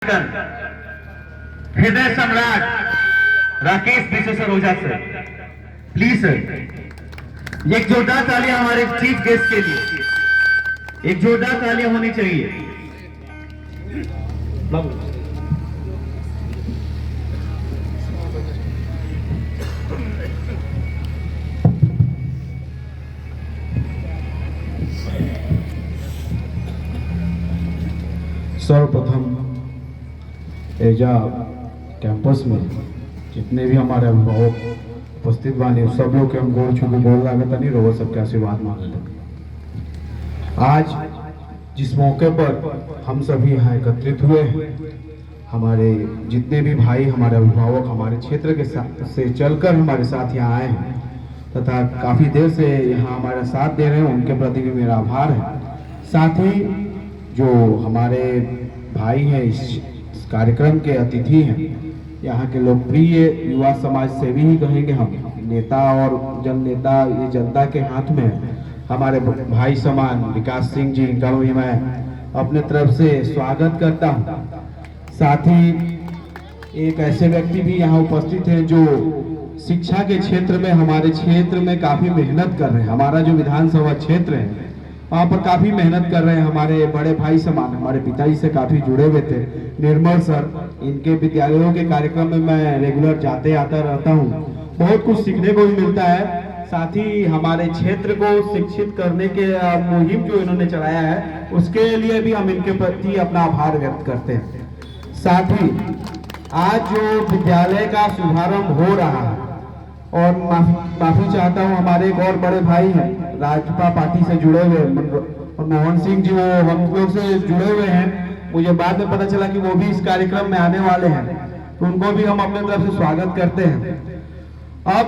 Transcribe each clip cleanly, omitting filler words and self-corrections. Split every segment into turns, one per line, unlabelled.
हृदय सम्राट राकेश विशेष sir Ojha sir, please sir एक जोरदार तालियां हमारे चीफ गेस्ट के लिए, एक जोरदार तालियां होनी चाहिए।
सर्वप्रथम एजा कैंपस में जितने भी हमारे अभिभावक उपस्थित बानी सब लोग के हम गोड़ छू के गोड़ लागत नहीं रहो, सबके आशीर्वाद मांगते। आज जिस मौके पर हम सभी यहाँ एकत्रित हुए हैं, हमारे जितने भी भाई हमारे अभिभावक हमारे क्षेत्र के से चलकर हमारे साथ यहाँ आए हैं तथा काफ़ी देर से यहाँ हमारा साथ दे रहे हैं, उनके प्रति भी मेरा आभार है। साथ ही जो हमारे भाई हैं इस कार्यक्रम के अतिथि हैं, यहाँ के लोकप्रिय युवा समाज सेवी ही कहेंगे हम, नेता और जन नेता ये जनता के हाथ में है। हमारे भाई समान विकास सिंह जी का भी मैं अपने तरफ से स्वागत करता हूँ। साथ ही एक ऐसे व्यक्ति भी यहाँ उपस्थित हैं जो शिक्षा के क्षेत्र में हमारे क्षेत्र में काफ़ी मेहनत कर रहे हैं। हमारा जो विधानसभा क्षेत्र है वहाँ पर काफ़ी मेहनत कर रहे हैं। हमारे बड़े भाई समान हमारे पिताजी से काफ़ी जुड़े हुए थे, निर्मल सर, इनके विद्यालयों के कार्यक्रम में मैं रेगुलर जाते आता रहता हूँ, बहुत कुछ सीखने को भी मिलता है। साथ ही हमारे क्षेत्र को शिक्षित करने के मुहिम जो इन्होंने चलाया है उसके लिए भी हम इनके प्रति अपना आभार व्यक्त करते हैं। साथ ही आज जो विद्यालय का शुभारंभ हो रहा है, और माफी चाहता हूँ हमारे एक और बड़े भाई हैं राजपा पार्टी से जुड़े हुए मोहन सिंह जी, वो हम लोग से जुड़े हुए हैं। मुझे बाद में पता चला कि वो भी इस कार्यक्रम में आने वाले हैं, तो उनको भी हम अपने तरफ से स्वागत करते हैं। अब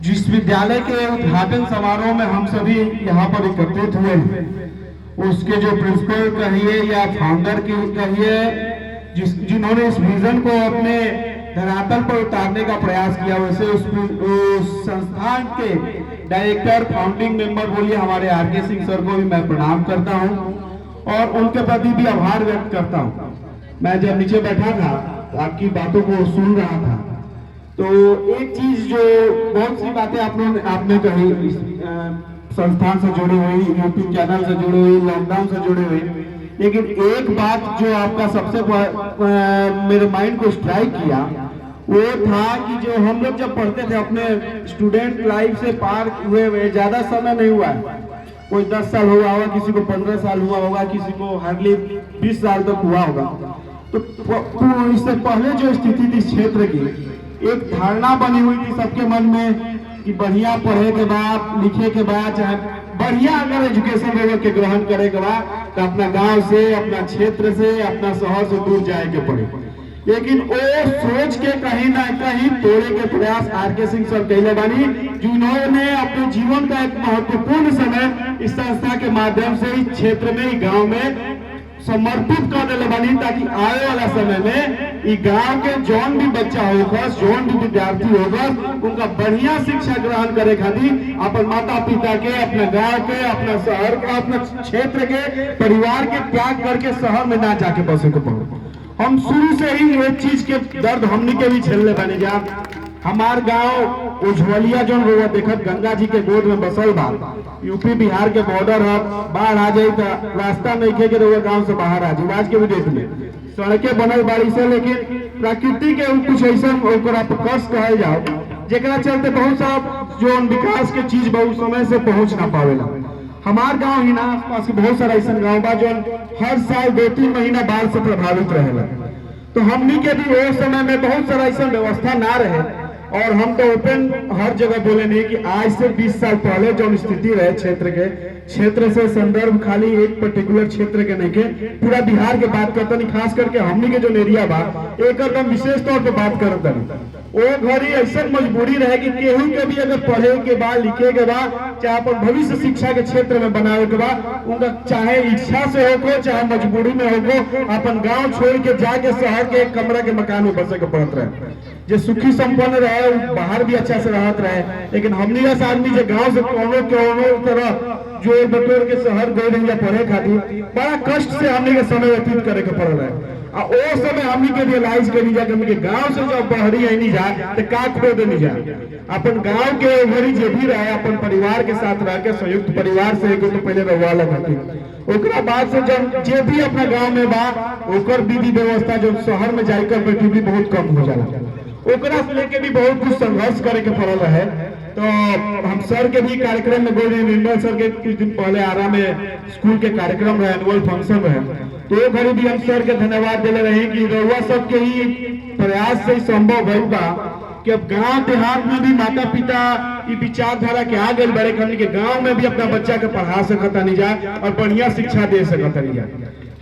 जिस विद्यालय के उद्घाटन समारोह में हम सभी यहाँ पर एकत्रित हुए हैं, उसके जो प्रिंसिपल कहिए या फाउंडर की कहिए, जिन्होंने इस विजन को अपने धरातल पर उतारने का प्रयास किया, वैसे उस संस्थान के डायरेक्टर फाउंडिंग मेंबर बोलिए हमारे आरके सिंह सर को भी मैं प्रणाम करता हूं और उनके प्रति भी आभार व्यक्त करता हूं। मैं जब नीचे बैठा था तो आपकी बातों को सुन रहा था, तो एक चीज जो बहुत सी बातें आपने कही, संस्थान से जुड़ी हुई, यूट्यूब चैनल से जुड़ी हुई, लॉकडाउन से जुड़ी हुई, लेकिन एक बात जो आपका सबसे मेरे माइंड को स्ट्राइक किया वो था कि जो हम लोग जब पढ़ते थे अपने स्टूडेंट लाइफ से पार हुए ज्यादा समय नहीं हुआ है, कोई 10 साल हुआ होगा, किसी को 15 साल हुआ होगा, किसी को हार्डली 20 साल तक हुआ होगा। तो इससे पहले जो स्थिति थी क्षेत्र की, एक धारणा बनी हुई थी सबके मन में कि बढ़िया पढ़े के बाद, लिखे के बाद, चाहे बढ़िया अगर एजुकेशन लेवल के ग्रहण करे के बाद, तो अपना गांव से, अपना क्षेत्र से, अपना शहर से दूर जाए के पड़े। लेकिन वो सोच के कहीं ना कहीं तोड़े के प्रयास आरके सिंह सर कहले बानी, जिन्होंने अपने जीवन का एक महत्वपूर्ण समय इस संस्था के माध्यम से इस क्षेत्र में, इस गांव में समर्पित कर दिले बानी, ताकि आने वाला समय में इस गांव के जौन भी बच्चा होगा, जौन भी विद्यार्थी होगा, उनका बढ़िया शिक्षा ग्रहण करे खातिर अपन माता पिता के, अपने गांव के, अपना शहर के, अपने क्षेत्र के, परिवार के त्याग करके शहर में ना जाके बसे को पड़े। हम शुरू से ही एक चीज के दर्द हमनी के भी झेलने बने जा। हमार गांव उज्ज्वलिया जो रोवा देखत गंगा जी के गोद में बसल बा, यूपी बिहार के बॉर्डर है, बाढ़ आ जाए तो रास्ता नहीं खे के रोवा गांव से बाहर आ जाए। आज के भी डेट में सड़कें बनल बाड़ी से, लेकिन प्रकृति के कुछ ऐसा कष्ट कहे जाओ जेकरा चलते बहुत सारा जो विकास के चीज बहुत समय से पहुंच ना पावेला। हमार गांव ही ना आसपास के बहुत सारा ऐसा गांव बा जो हर साल 2-3 महीना बाढ़ से प्रभावित रहेला। तो हमनी के भी वो समय में बहुत सारा ऐसा व्यवस्था ना रहे, और हम तो ओपन हर जगह बोले नहीं कि आज से 20 साल पहले जो स्थिति रहे क्षेत्र से संदर्भ खाली एक पर्टिकुलर क्षेत्र के नहीं के, पूरा बिहार के बात करता नहीं, खास करके हमनी के जो एरिया बा एकदम विशेष तौर पे बात करता नहीं। वो घड़ी ऐसा मजबूरी रहे कि केहू के भी अगर पढ़े के बाद, लिखे के बाद, चाहे अपन भविष्य शिक्षा के क्षेत्र में बनावे के बाद, उनका चाहे इच्छा से हो चाहे मजबूरी में हो, अपन गांव छोड़ के जाके शहर के एक कमरा के मकान में बसे के पड़त रहे। जो सुखी संपन्न रहे बाहर भी अच्छा से रहत रहे, लेकिन हमनी का आदमी जो गांव से कोनो तरह जोड़ बटोर के शहर गए रही पढ़े खातिर बड़ा कष्ट से हमने के समय व्यतीत करे के पड़ल है। और वो समय हमनी के रियलाइज करनी जा कि गांव से जब बहरी आईनी जा तो का खो देनी जा अपन गांव के भरी जे भी रहे अपन परिवार के साथ रह के संयुक्त परिवार से एक तो पहले रहुआ लगती ओकरा बाद से जब जे भी अपना गांव में बा ओकर विधि व्यवस्था जो शहर में जाकर बैठी भी बहुत कम हो जाला ओकरा से लेके भी बहुत कुछ संघर्ष करे के पड़ल है। तो हम सर के भी कार्यक्रम में गए निर्मल सर के कुछ दिन पहले आरा में स्कूल के कार्यक्रम रहे एनुअल फंक्शन रहे तो ये घड़ी भी हम सर के धन्यवाद दिले रहे कि रउआ सब के ही प्रयास से संभव भइल बा कि अब गांव देहात में भी माता पिता ये विचारधारा के आ गए बड़े हमनी के गांव में भी अपना बच्चा के पढ़ा सकता नहीं जा और बढ़िया शिक्षा दे सकता नहीं जा।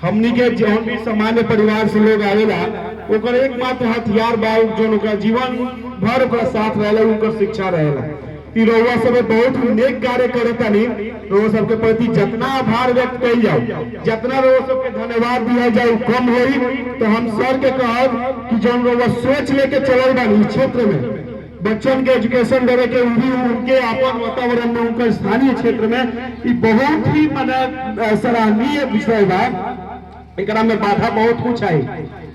हमनी के जौन भी सामान्य परिवार से लोग आवेला ओकर एकमात्र हथियार बा जो जीवन भर ओकरा साथ रहेला उनकर शिक्षा रहेला। रउआ सब बहुत नेक कार्य करता नहीं रउआ सबके प्रति जितना आभार व्यक्त कल जाओ जितना रउआ सबके धन्यवाद दिया जाए कम होई। तो हम सर के कहब कि जौन रउआ सोच लेके चलल बानी क्षेत्र में बच्चन के एजुकेशन देवे के भी उनके अपन वातावरण में उनका स्थानीय क्षेत्र में ये बहुत ही माने सराहनीय विषय बा। एकरा में बाधा बहुत कुछ आई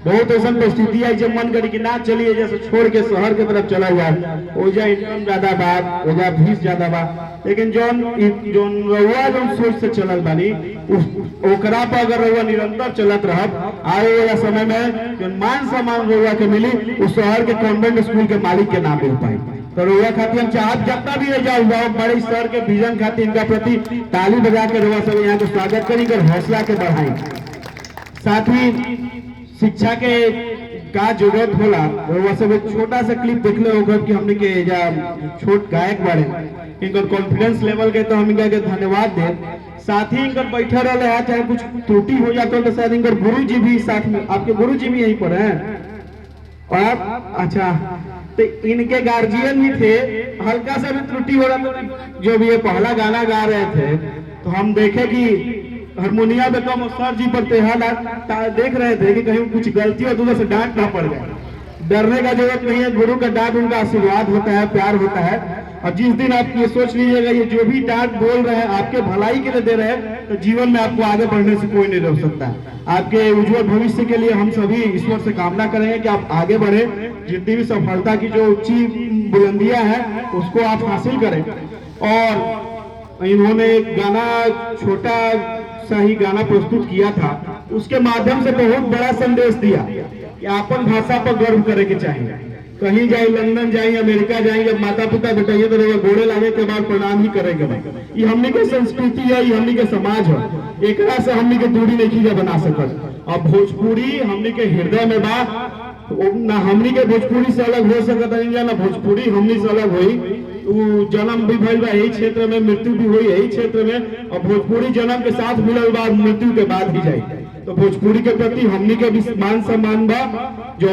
बहुत ऐसा परिस्थिति आई जब मन करी कि ना चलिए जैसे छोड़ के शहर के तरफ चला जाए ओजा इनकम ज्यादा बा ओजा फीस ज्यादा बा लेकिन जौन रउआ जौन सोच से चलल बानी ओकरा पर अगर रउआ निरंतर चलत रहब आए वाला समय में जौन मान सम्मान रउआ के मिली उस शहर के कॉन्वेंट स्कूल के मालिक के ना मिल पाई। तो रउआ खातिर हम चाहत जितना भी रह जाओ बड़े सर के विजन खातिर इनका प्रति ताली बजा के रउआ सब यहाँ के स्वागत करी कर हौसला के बढ़ाई। साथ ही शिक्षा के का जरूरत होला वो सब एक छोटा सा क्लिप देखले होगा कि हमने के जा छोट गायक बारे इनकर कॉन्फिडेंस लेवल के तो हम इनका के धन्यवाद दे। साथ ही इनकर बैठे रहे हैं चाहे कुछ त्रुटि हो जाता हो तो शायद इनकर गुरुजी भी साथ में आपके गुरुजी भी यहीं पर हैं और अच्छा तो इनके गार्जियन भी थे हल्का सा भी त्रुटि हो रहा था जो भी ये पहला गाना गा रहे थे तो हम देखे कि हारमोनिया में कम सर जी पर देख रहे थे कि कहीं कुछ गलती हो तो उधर से डांट ना पड़ जाए। डरने का जरूरत नहीं है गुरु का डांट उनका आशीर्वाद होता है प्यार होता है। और जिस दिन आप ये सोच लीजिएगा ये जो भी डांट बोल रहे हैं आपके भलाई के लिए दे रहे हैं तो जीवन में आपको आगे बढ़ने से कोई नहीं रोक सकता। आपके उज्जवल भविष्य के लिए हम सभी ईश्वर से कामना करेंगे कि आप आगे बढ़े जितनी भी सफलता की जो ऊंची बुलंदियां हैं उसको आप हासिल करें। और इन्होंने एक गाना छोटा सा ही गाना प्रस्तुत किया था उसके माध्यम से बहुत बड़ा संदेश दिया कि अपन भाषा पर गर्व करे के चाहिए। कहीं जाए लंदन जाए अमेरिका जाए जब माता पिता बेटाइए तो गोड़े लागे के बाद प्रणाम ही करेंगे। ये हमनी के संस्कृति है ये हमनी के समाज है एकरा से हमनी के दूरी नहीं बना सकत। और भोजपुरी हमनी के हृदय में बा ना हमनी के भोजपुरी से अलग हो सकता नहीं ना भोजपुरी हमनी से अलग हुई। जन्म भी भइल बा यही क्षेत्र में मृत्यु भी हुई यही क्षेत्र में और भोजपुरी जन्म के साथ मिलल बा मृत्यु के बाद भी जाए। तो भोजपुरी के प्रति हमनी के भी मान सम्मान बा जो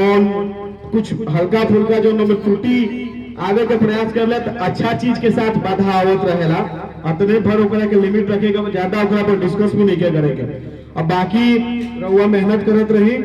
कुछ हल्का फुल्का जो त्रुटि आगे के प्रयास कर ले तो अच्छा चीज के साथ बाधा आवत रहेला अतने भर ओकरा के लिमिट रखेगा ज्यादा ओकरा पर डिस्कस भी नहीं करेंगे। और बाकी रउआ मेहनत करत रही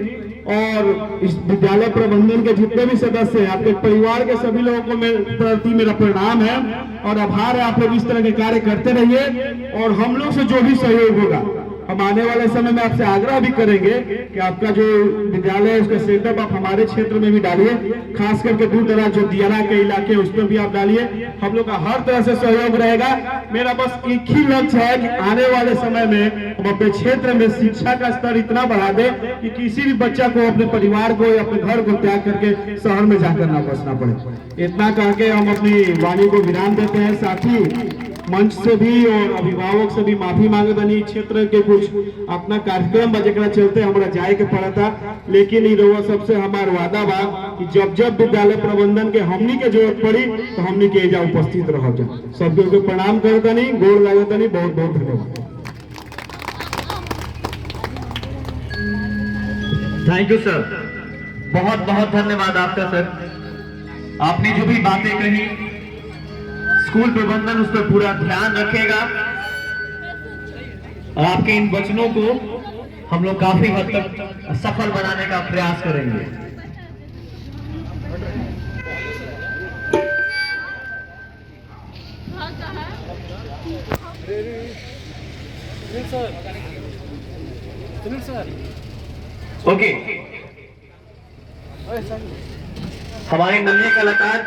और इस विद्यालय प्रबंधन के जितने भी सदस्य हैं आपके परिवार के सभी लोगों को प्रति मेरा प्रणाम है और आभार है। आप लोग इस तरह के कार्य करते रहिए और हम लोग से जो भी सहयोग होगा हम आने वाले समय में आपसे आग्रह भी करेंगे कि आपका जो विद्यालय है उसका सेटअप आप हमारे क्षेत्र में भी डालिए खास करके दूर दराज जो दियारा के इलाके उस पर भी आप डालिए। हम लोग का हर तरह से सहयोग रहेगा। मेरा बस एक ही लक्ष्य है कि आने वाले समय में हम अपने क्षेत्र में शिक्षा का स्तर इतना बढ़ा दे कि किसी भी बच्चा को अपने परिवार को या अपने घर को त्याग करके शहर में जाकर ना बसना पड़े। इतना कह के हम अपनी वाणी को विराम देते हैं। साथ ही मंच से भी और अभिभावक से भी माफी मांगे बनी क्षेत्र के कुछ अपना कार्यक्रम बजेकरा चलते हमारा जाए के पड़ा था लेकिन ये रउआ सबसे हमारा वादा बा कि जब जब विद्यालय प्रबंधन के हमनी के जरूरत पड़ी तो हमनी के एजा उपस्थित रह जा। सबके के प्रणाम करतनी गोड़ लागतनी बहुत बहुत धन्यवाद।
थैंक यू सर बहुत बहुत धन्यवाद आपका सर। आपने जो भी बातें कही स्कूल प्रबंधन उस पर पूरा ध्यान रखेगा और आपके इन वचनों को हम लोग काफी हद तक सफल बनाने का प्रयास करेंगे। ओके हमारे नन्हे कलाकार